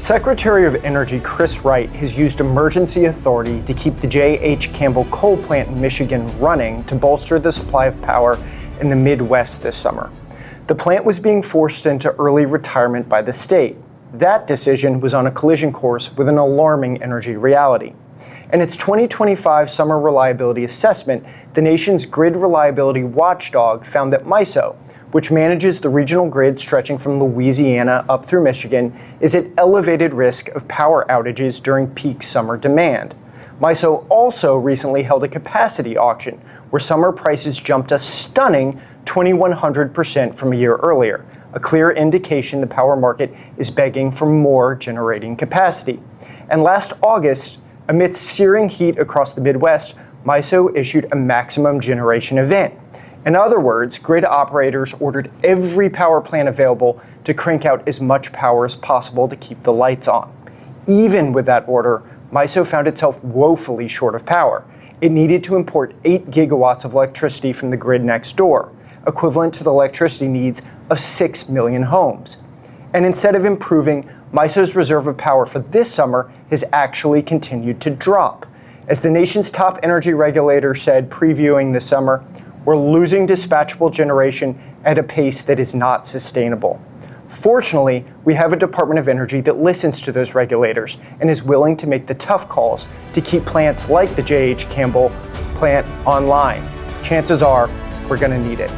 Secretary of Energy Chris Wright has used emergency authority to keep the J.H. Campbell coal plant in Michigan running to bolster the supply of power in the Midwest this summer. The plant was being forced into early retirement by the state. That decision was on a collision course with an alarming energy reality. In its 2025 summer reliability assessment, the nation's grid reliability watchdog found that MISO, which manages the regional grid stretching from Louisiana up through Michigan, is at elevated risk of power outages during peak summer demand. MISO also recently held a capacity auction where summer prices jumped a stunning 2,100% from a year earlier, a clear indication the power market is begging for more generating capacity. And last August, amidst searing heat across the Midwest, MISO issued a maximum generation event. In other words, grid operators ordered every power plant available to crank out as much power as possible to keep the lights on. Even with that order, MISO found itself woefully short of power. It needed to import 8 gigawatts of electricity from the grid next door, equivalent to the electricity needs of 6 million homes. And instead of improving, MISO's reserve of power for this summer has actually continued to drop. As the nation's top energy regulator said previewing the summer, we're losing dispatchable generation at a pace that is not sustainable. Fortunately, we have a Department of Energy that listens to those regulators and is willing to make the tough calls to keep plants like the J.H. Campbell plant online. Chances are we're going to need it.